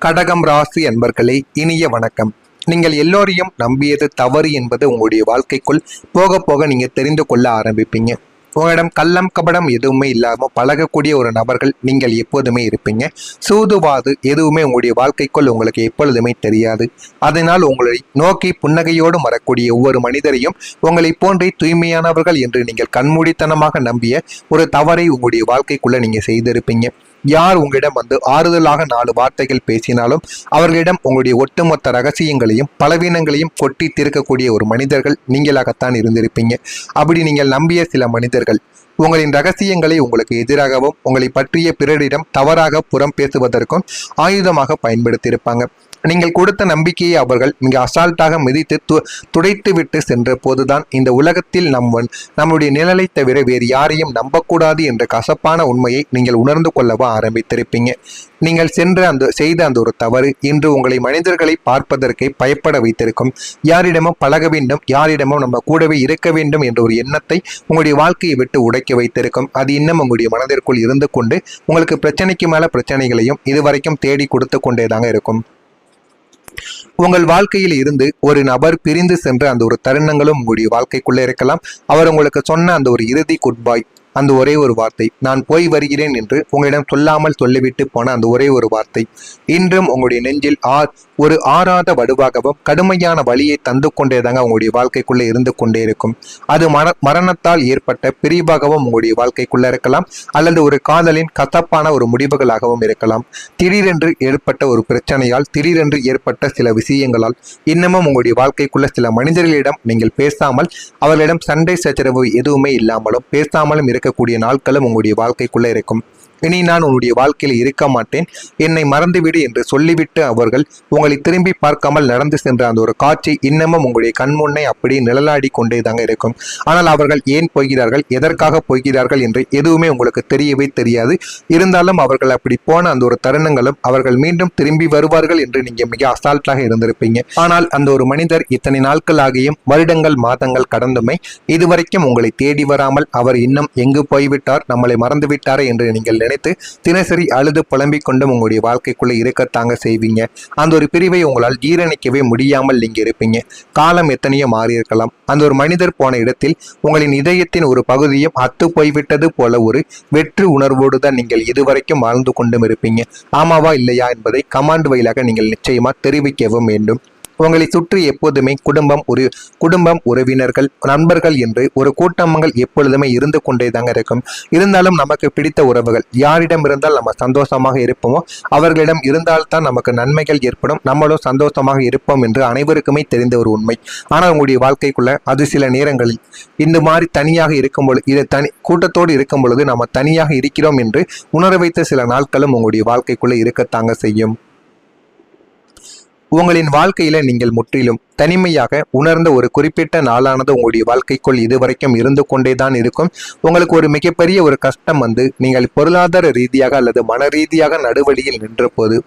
கடகம் ராசி அன்பர்களே, இனிய வணக்கம். நீங்கள் எல்லோரையும் நம்பியது தவறு என்பது உங்களுடைய வாழ்க்கைக்குள் போக போக நீங்க தெரிந்து கொள்ள ஆரம்பிப்பீங்க. உங்களிடம் கள்ளம் கபடம் எதுவுமே இல்லாம பழகக்கூடிய ஒரு நபர்கள் நீங்கள் எப்போதுமே இருப்பீங்க. சூதுவாது எதுவுமே உங்களுடைய வாழ்க்கைக்குள் உங்களுக்கு எப்பொழுதுமே தெரியாது. அதனால் உங்களை நோக்கி புன்னகையோடு வரக்கூடிய ஒவ்வொரு மனிதரையும் உங்களை போன்றே தூய்மையானவர்கள் என்று நீங்கள் கண்மூடித்தனமாக நம்பிய ஒரு தவறை உங்களுடைய வாழ்க்கைக்குள்ள நீங்க செய்திருப்பீங்க. யார் உங்களிடம் வந்து ஆறுதலாக 4 வார்த்தைகள் பேசினாலும் அவர்களிடம் உங்களுடைய ஒட்டுமொத்த ரகசியங்களையும் பலவீனங்களையும் கொட்டி தீர்க்கக்கூடிய ஒரு மனிதர்கள் நீங்களாகத்தான் இருந்திருப்பீங்க. அப்படி நீங்கள் நம்பிய சில மனிதர்கள் உங்களின் ரகசியங்களை உங்களுக்கு எதிராகவும் உங்களை பற்றிய பிறரிடம் தவறாக புறம் பேசுவதற்கும் ஆயுதமாக பயன்படுத்தியிருப்பாங்க. நீங்கள் கொடுத்த நம்பிக்கையை அவர்கள் மிக அசால்ட்டாக மிதித்து துடைத்து விட்டு சென்ற போதுதான் இந்த உலகத்தில் நம்முடைய நிழலை தவிர வேறு யாரையும் நம்பக்கூடாது என்ற கசப்பான உண்மையை நீங்கள் உணர்ந்து கொள்ளவா ஆரம்பித்திருப்பீங்க. நீங்கள் செய்த அந்த ஒரு தவறு இன்று உங்களை மனிதர்களை பார்ப்பதற்கே பயப்பட வைத்திருக்கும். யாரிடமும் பழக வேண்டும், யாரிடமும் நம்ம கூடவே இருக்க வேண்டும் என்ற ஒரு எண்ணத்தை உங்களுடைய வாழ்க்கையை விட்டு உடைக்க வைத்திருக்கும். அது இன்னும் உங்களுடைய மனதிற்குள் இருந்து கொண்டு உங்களுக்கு பிரச்சனைக்கு மேல பிரச்சனைகளையும் இதுவரைக்கும் தேடி கொடுத்து கொண்டேதாங்க இருக்கும். உங்கள் வாழ்க்கையில் இருந்து ஒரு நபர் பிரிந்து சென்ற அந்த ஒரு தருணங்களும் உங்களுடைய வாழ்க்கைக்குள்ள இருக்கலாம். அவர் உங்களுக்கு சொன்ன அந்த ஒரு இறுதி குட்பாய், அந்த ஒரே ஒரு வார்த்தை, நான் போய் வருகிறேன் என்று உங்களிடம் சொல்லாமல் சொல்லிவிட்டு போன அந்த ஒரே ஒரு வார்த்தை இன்றும் உங்களுடைய நெஞ்சில் ஒரு ஆறாத வடுவாகவும் கடுமையான வழியை தந்து கொண்டேதாங்க உங்களுடைய வாழ்க்கைக்குள்ள இருந்து கொண்டே இருக்கும். அது மரணத்தால் ஏற்பட்ட பிரிவாகவும் உங்களுடைய வாழ்க்கைக்குள்ள இருக்கலாம், அல்லது ஒரு காதலின் கசப்பான ஒரு முடிவுகளாகவும் இருக்கலாம். திடீரென்று ஏற்பட்ட ஒரு பிரச்சனையால், திடீரென்று ஏற்பட்ட சில விஷயங்களால் இன்னமும் உங்களுடைய வாழ்க்கைக்குள்ள சில மனிதர்களிடம் நீங்கள் பேசாமல், அவர்களிடம் சண்டை சச்சரவு எதுவுமே இல்லாமலும் பேசாமலும் இருக்கக்கூடிய நாட்களும் உங்களுடைய வாழ்க்கைக்குள்ள இருக்கும். இனி நான் உன்னுடைய வாழ்க்கையில் இருக்க மாட்டேன், என்னை மறந்துவிடு என்று சொல்லிவிட்டு அவர்கள் உங்களை திரும்பி பார்க்காமல் நடந்து சென்ற அந்த ஒரு காட்சி இன்னமும் உங்களுடைய கண்முன்னே அப்படியே நிழலாடி கொண்டே தாங்க இருக்கும். ஆனால் அவர்கள் ஏன் போகிறார்கள், எதற்காக போகிறார்கள் என்று எதுவுமே உங்களுக்கு தெரியவே தெரியாது. இருந்தாலும் அவர்கள் அப்படி போன அந்த ஒரு தருணங்களும் அவர்கள் மீண்டும் திரும்பி வருவார்கள் என்று நீங்க மிக அசால்ட்டாக இருந்திருப்பீங்க. ஆனால் அந்த ஒரு மனிதர் இத்தனை நாட்கள் ஆகியும் வருடங்கள் மாதங்கள் கடந்துமே இதுவரைக்கும் உங்களை தேடி வராமல் அவர் இன்னும் எங்கு போய்விட்டார், நம்மளை மறந்து விட்டாரே என்று நீங்கள் நினைத்து தினசரி அழுது புலம்பிக் கொண்டும் உங்களுடைய வாழ்க்கைக்குள்ள இருக்கத்தாங்க செய்வீங்க. அந்த ஒரு பிரிவை உங்களால் ஜீரணிக்கவே முடியாமல் நீங்க இருப்பீங்க. காலம் எத்தனையோ மாறி இருக்கலாம். அந்த ஒரு மனிதர் போன இடத்தில் உங்களின் இதயத்தின் ஒரு பகுதியும் அத்து போய்விட்டது போல ஒரு வெற்று உணர்வோடு தான் நீங்கள் இதுவரைக்கும் வாழ்ந்து கொண்டும் இருப்பீங்க. ஆமாவா இல்லையா என்பதை கமாண்ட் வாயிலாக நீங்கள் நிச்சயமா தெரிவிக்கவும் வேண்டும். உங்களை சுற்றி எப்போதுமே குடும்பம் உறவினர்கள் நண்பர்கள் என்று ஒரு கூட்டங்கள் எப்பொழுதுமே இருந்து கொண்டே தாங்க இருக்கும். இருந்தாலும் நமக்கு பிடித்த உறவுகள் யாரிடம் இருந்தால் நம்ம சந்தோஷமாக இருப்போமோ அவர்களிடம் இருந்தால்தான் நமக்கு நன்மைகள் ஏற்படும், நம்மளும் சந்தோஷமாக இருப்போம் என்று அனைவருக்குமே தெரிந்த ஒரு உண்மை. ஆனால் உங்களுடைய வாழ்க்கைக்குள்ள அது சில நேரங்களில் இந்த மாதிரி தனியாக இருக்கும் பொழுது, இதை கூட்டத்தோடு இருக்கும் பொழுது நம்ம தனியாக இருக்கிறோம் என்று உணர வைத்த சில நாட்களும் உங்களுடைய வாழ்க்கைக்குள்ள இருக்கத்தாங்க செய்யும். உங்களின் வாழ்க்கையில நீங்கள் முற்றிலும் தனிமையாக உணர்ந்த ஒரு குறிப்பிட்ட நாளானது உங்களுடைய வாழ்க்கைக்குள் இதுவரைக்கும் இருந்து கொண்டேதான் இருக்கும். உங்களுக்கு ஒரு மிகப்பெரிய ஒரு கஷ்டம் வந்து நீங்கள் பொருளாதார ரீதியாக அல்லது மன ரீதியாக நடுவழியில் நின்ற போது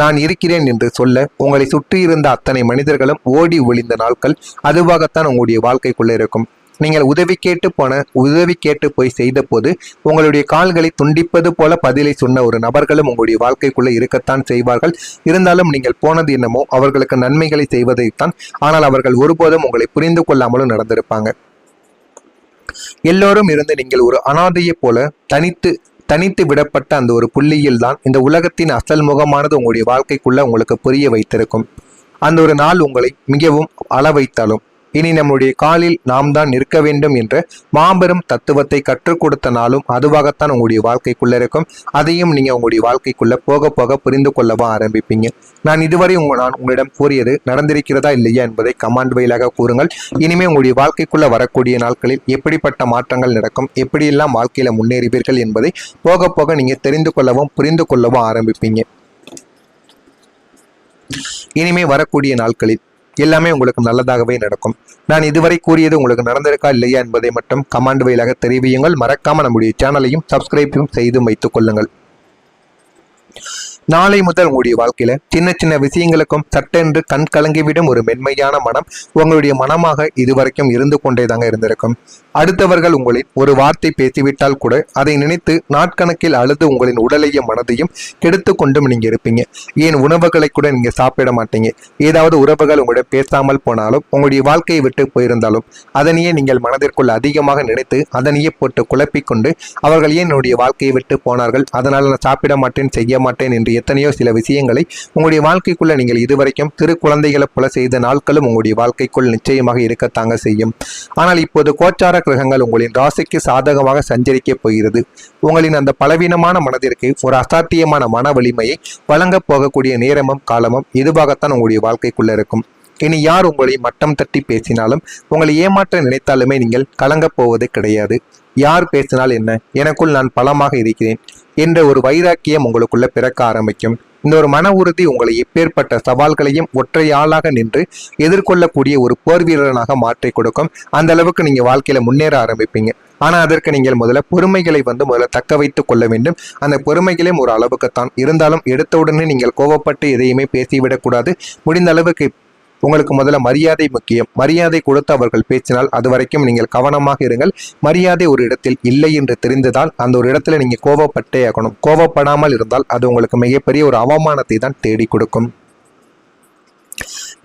நான் இருக்கிறேன் என்று சொல்ல உங்களை சுற்றி இருந்த அத்தனை மனிதர்களும் ஓடி ஒளிந்த நாட்கள் அதுவாகத்தான் உங்களுடைய வாழ்க்கைக்குள்ள இருக்கும். நீங்கள் உதவி கேட்டு போய் செய்த போது உங்களுடைய கால்களை துண்டிப்பது போல பதிலை சொன்ன ஒரு நபர்களும் உங்களுடைய வாழ்க்கைக்குள்ள இருக்கத்தான் செய்வார்கள். இருந்தாலும் நீங்கள் போனது என்னமோ அவர்களுக்கு நன்மைகளை செய்வதைத்தான். ஆனால் அவர்கள் ஒருபோதும் உங்களை புரிந்து கொள்ளாமலும் நடந்திருப்பாங்க. எல்லோரும் இருந்து நீங்கள் ஒரு அனாதையை போல தனித்து விடப்பட்ட அந்த ஒரு புள்ளியில் தான் இந்த உலகத்தின் அசல் முகமானது உங்களுடைய வாழ்க்கைக்குள்ள உங்களுக்கு புரிய வைத்திருக்கும். அந்த ஒரு நாள் உங்களை மிகவும் அள வைத்தாலும் இனி நம்முடைய காலில் நாம் தான் நிற்க வேண்டும் என்ற மாபெரும் தத்துவத்தை கற்றுக் கொடுத்த நாளும் அதுவாகத்தான் உங்களுடைய வாழ்க்கைக்குள்ள இருக்கும். அதையும் நீங்க உங்களுடைய வாழ்க்கைக்குள்ள போக போக புரிந்து கொள்ளவா ஆரம்பிப்பீங்க. நான் இதுவரை நான் உங்களிடம் கூறியது நடந்திருக்கிறதா இல்லையா என்பதை கமாண்ட் வாயிலாக கூறுங்கள். இனிமே உங்களுடைய வாழ்க்கைக்குள்ள வரக்கூடிய நாட்களில் எப்படிப்பட்ட மாற்றங்கள் நடக்கும், எப்படியெல்லாம் வாழ்க்கையில முன்னேறுவீர்கள் என்பதை போக போக நீங்க தெரிந்து கொள்ளவும் புரிந்து கொள்ளவும் ஆரம்பிப்பீங்க. இனிமே வரக்கூடிய நாட்களில் எல்லாமே உங்களுக்கு நல்லதாகவே நடக்கும். நான் இதுவரை கூறியது உங்களுக்கு நடந்திருக்கா இல்லையா என்பதை மட்டும் கமாண்ட் வாயிலாக தெரிவியுங்கள். மறக்காம நம்முடைய சேனலையும் சப்ஸ்கிரைபையும் செய்து வைத்துக் கொள்ளுங்கள். நாளை முதல் உங்களுடைய வாழ்க்கையில சின்ன சின்ன விஷயங்களுக்கும் சட்டென்று கண் கலங்கிவிடும் ஒரு மென்மையான மனம் உங்களுடைய மனமாக இதுவரைக்கும் இருந்து கொண்டேதாங்க இருந்திருக்கும். அடுத்தவர்கள் உங்களின் ஒரு வார்த்தை பேசிவிட்டால் கூட அதை நினைத்து நாட்கணக்கில் அழுது உங்களின் உடலையும் மனதையும் கெடுத்து கொண்டும் நீங்க இருப்பீங்க. ஏன் உணவுகளை கூட நீங்க சாப்பிட மாட்டீங்க. ஏதாவது உறவுகள் உங்களிடம் பேசாமல் போனாலும் உங்களுடைய வாழ்க்கையை விட்டு போயிருந்தாலும் அதனையே நீங்கள் மனதிற்குள் அதிகமாக நினைத்து அதனையே போட்டு குழப்பிக்கொண்டு அவர்கள் ஏன் என்னுடைய வாழ்க்கையை விட்டு போனார்கள், அதனால் நான் சாப்பிட மாட்டேன் செய்ய மாட்டேன் என்று எத்தனையோ சில விஷயங்களை உங்களுடைய வாழ்க்கைக்குள்ள நீங்கள் இதுவரைக்கும் திரு குழந்தைகளை போல செய்த நாட்களும் உங்களுடைய வாழ்க்கைக்குள் நிச்சயமாக இருக்கத்தாங்க செய்யும். ஆனால் இப்போது கோச்சார கிரகங்கள் உங்களின் ராசிக்கு சாதகமாக சஞ்சரிக்க போகிறது. உங்களின் அந்த பலவீனமான மனதிற்கு ஒரு அசாத்தியமான மன வலிமையை வழங்க போகக்கூடிய நேரமும் காலமும் இதுவாகத்தான் உங்களுடைய வாழ்க்கைக்குள்ள இருக்கும். இனி யார் உங்களை மட்டம் தட்டி பேசினாலும் உங்களை ஏமாற்ற நினைத்தாலுமே நீங்கள் கலங்கப் போவது கிடையாது. யார் பேசினால் என்ன, எனக்குள் நான் பலமாக இருக்கிறேன் என்ற ஒரு வைராக்கியம் உங்களுக்குள்ள பிறக்க ஆரம்பிக்கும். இந்த ஒரு மன உறுதி உங்களை எப்பேற்பட்ட சவால்களையும் ஒற்றை ஆளாக நின்று எதிர்கொள்ளக்கூடிய ஒரு போர் வீரனாக மாற்றி கொடுக்கும். அந்த அளவுக்கு நீங்க வாழ்க்கையில முன்னேற ஆரம்பிப்பீங்க. ஆனா அதற்கு நீங்கள் முதல்ல பொறுமைகளை முதல்ல தக்க வைத்துக் கொள்ள வேண்டும். அந்த பொறுமைகளையும் ஒரு அளவுக்குத்தான் இருந்தாலும் எடுத்த உடனே நீங்கள் கோபப்பட்டு எதையுமே பேசிவிடக்கூடாது. முடிந்த அளவுக்கு உங்களுக்கு முதல்ல மரியாதை முக்கியம். மரியாதை கொடுத்து அவர்கள் பேசினால் அது வரைக்கும் நீங்கள் கவனமாக இருங்கள். மரியாதை ஒரு இடத்தில் இல்லை என்று தெரிந்ததால் அந்த ஒரு இடத்துல நீங்க கோபப்பட்டே ஆகணும். கோபப்படாமல் இருந்தால் அது உங்களுக்கு மிகப்பெரிய ஒரு அவமானத்தை தான் தேடி கொடுக்கும்.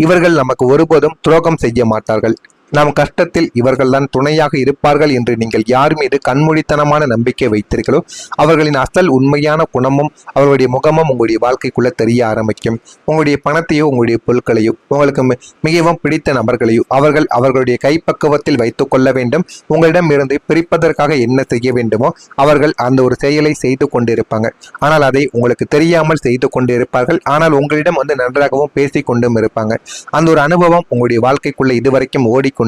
இவர்கள் நமக்கு ஒருபோதும் துரோகம் செய்ய மாட்டார்கள். நாம் கஷ்டத்தில் இவர்கள்தான் துணையாக இருப்பார்கள் என்று நீங்கள் யார் மீது கண்மூடித்தனமான நம்பிக்கை வைத்தீர்களோ அவர்களின் அசல் உண்மையான குணமும் அவர்களுடைய முகமும் உங்களுடைய வாழ்க்கைக்குள்ள தெரிய ஆரம்பிக்கும். உங்களுடைய பணத்தையோ உங்களுடைய பொருட்களையோ உங்களுக்கு மிகவும் பிடித்த நபர்களையோ அவர்கள் அவர்களுடைய கைப்பக்குவத்தில் வைத்துக் கொள்ள வேண்டும். உங்களிடம் இருந்து பிரிப்பதற்காக என்ன செய்ய வேண்டுமோ அவர்கள் அந்த ஒரு செயலை செய்து கொண்டிருப்பாங்க. ஆனால் அதை உங்களுக்கு தெரியாமல் செய்து கொண்டிருப்பார்கள். ஆனால் உங்களிடம் நன்றாகவும் பேசி கொண்டும் இருப்பாங்க. அந்த ஒரு அனுபவம் உங்களுடைய வாழ்க்கைக்குள்ள இதுவரைக்கும் ஓடிக்கொண்டு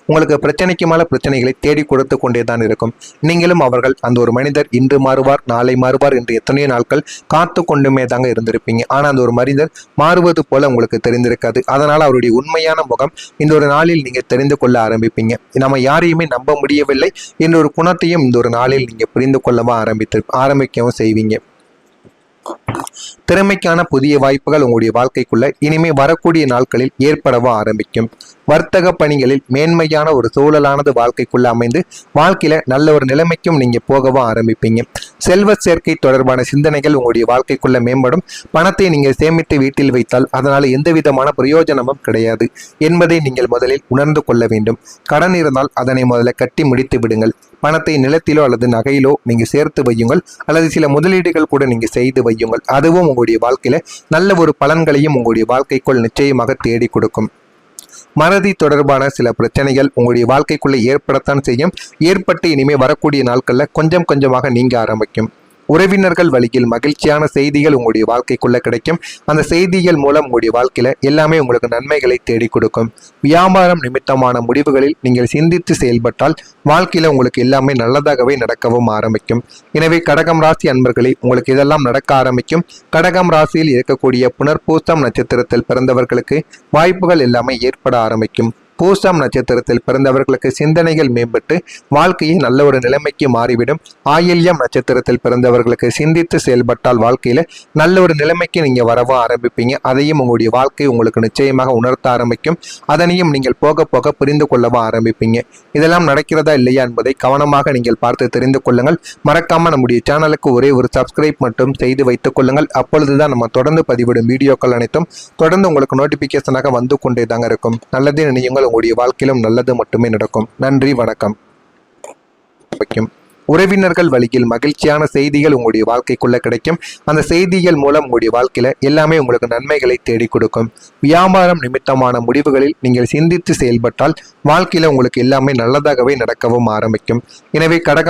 உங்களுக்கு பிரச்சனைக்கு மேல பிரச்சனைகளை தேடி கொடுத்து கொண்டேதான் இருக்கும். நீங்களும் அவர்கள் அந்த ஒரு மனிதர் இன்று மாறுவார் நாளை மாறுவார் என்று எத்தனையோ நாட்கள் காத்து கொண்டுமே தாங்க இருந்திருப்பீங்க. ஆனா அந்த ஒரு மனிதர் மாறுவது போல உங்களுக்கு தெரிந்திருக்காது. அதனால அவருடைய உண்மையான முகம் இந்த ஒரு நாளில் நீங்க தெரிந்து கொள்ள ஆரம்பிப்பீங்க. நம்ம யாரையுமே நம்ப முடியவில்லை என்ற ஒரு குணத்தையும் இந்த ஒரு நாளில் நீங்க புரிந்து கொள்ளவும் ஆரம்பிக்கவும் செய்வீங்க. திறமைக்கான புதிய வாய்ப்புகள் உங்களுடைய வாழ்க்கைக்குள்ள இனிமே வரக்கூடிய நாட்களில் ஏற்படவும் ஆரம்பிக்கும். வர்த்தக பணிகளில் மேன்மையான ஒரு சூழலானது வாழ்க்கைக்குள்ள அமைந்து வாழ்க்கையில நல்ல ஒரு நிலைமைக்கும் நீங்க போகவும் ஆரம்பிப்பீங்க. செல்வ சேர்க்கை தொடர்பான சிந்தனைகள் உங்களுடைய வாழ்க்கைக்குள்ள மேம்படும். பணத்தை நீங்கள் சேமித்து வீட்டில் வைத்தால் அதனால எந்த விதமான பிரயோஜனமும் கிடையாது என்பதை நீங்கள் முதலில் உணர்ந்து கொள்ள வேண்டும். கடன் இருந்தால் அதனை முதல்ல கட்டி முடித்து விடுங்கள். பணத்தை நிலத்திலோ அல்லது நகையிலோ நீங்க சேர்த்து வையுங்கள் அல்லது சில முதலீடுகள் கூட நீங்க செய்து வையுங்கள். அதுவும் உங்களுடைய வாழ்க்கையில நல்ல ஒரு பலன்களையும் உங்களுடைய வாழ்க்கைக்குள் நிச்சயமாக தேடி கொடுக்கும். மறதி தொடர்பான சில பிரச்சனைகள் உங்களுடைய வாழ்க்கைக்குள்ள ஏற்படத்தான் செய்யும். ஏற்பட்டு இனிமே வரக்கூடிய நாட்கள்ல கொஞ்சம் கொஞ்சமாக நீங்க ஆரம்பிக்கும். உறவினர்கள் வழியில் மகிழ்ச்சியான செய்திகள் உங்களுடைய வாழ்க்கைக்குள்ள கிடைக்கும். அந்த செய்திகள் மூலம் உங்களுடைய வாழ்க்கையில எல்லாமே உங்களுக்கு நன்மைகளை தேடி கொடுக்கும். வியாபாரம் நிமித்தமான முடிவுகளில் நீங்கள் சிந்தித்து செயல்பட்டால் வாழ்க்கையில உங்களுக்கு எல்லாமே நல்லதாகவே நடக்கவும் ஆரம்பிக்கும். எனவே கடகம் ராசி அன்பர்களே, உங்களுக்கு இதெல்லாம் நடக்க ஆரம்பிக்கும். கடகம் ராசியில் இருக்கக்கூடிய புனர்பூசம் நட்சத்திரத்தில் பிறந்தவர்களுக்கு வாய்ப்புகள் எல்லாமே ஏற்பட ஆரம்பிக்கும். பூசம் நட்சத்திரத்தில் பிறந்தவர்களுக்கு சிந்தனைகள் மேம்பட்டு வாழ்க்கையை நல்ல ஒரு நிலைமைக்கு மாறிவிடும். ஆயில்யம் நட்சத்திரத்தில் பிறந்தவர்களுக்கு சிந்தித்து செயல்பட்டால் வாழ்க்கையில நல்ல ஒரு நிலைமைக்கு நீங்க வரவும் ஆரம்பிப்பீங்க. அதையும் உங்களுடைய வாழ்க்கை உங்களுக்கு நிச்சயமாக உணர்த்த ஆரம்பிக்கும். அதனையும் நீங்கள் போக போக புரிந்து கொள்ளவும் ஆரம்பிப்பீங்க. இதெல்லாம் நடக்கிறதா இல்லையா என்பதை கவனமாக நீங்கள் பார்த்து தெரிந்து கொள்ளுங்கள். மறக்காம நம்முடைய சேனலுக்கு ஒரே ஒரு சப்ஸ்கிரைப் மட்டும் செய்து வைத்துக் கொள்ளுங்கள். அப்பொழுதுதான் நம்ம தொடர்ந்து பதிவிடும் வீடியோக்கள் அனைத்தும் தொடர்ந்து உங்களுக்கு நோட்டிபிகேஷனாக வந்து கொண்டே தாங்க இருக்கும். நல்லதே நினையுங்கள். உங்களுடைய வாழ்க்கையிலும் நல்லது மட்டுமே நடக்கும். நன்றி, வணக்கம். உறவினர்கள் வழியில் மகிழ்ச்சியான செய்திகள் உங்களுடைய வாழ்க்கைக்குள்ள கிடைக்கும். அந்த செய்திகள் மூலம் உங்களுடைய வாழ்க்கையில எல்லாமே உங்களுக்கு நன்மைகளை தேடி கொடுக்கும். வியாபாரம் நிமித்தமான முடிவுகளில் நீங்கள் சிந்தித்து செயல்பட்டால் வாழ்க்கையில உங்களுக்கு எல்லாமே நல்லதாகவே நடக்கவும் ஆரம்பிக்கும். எனவே கடகம்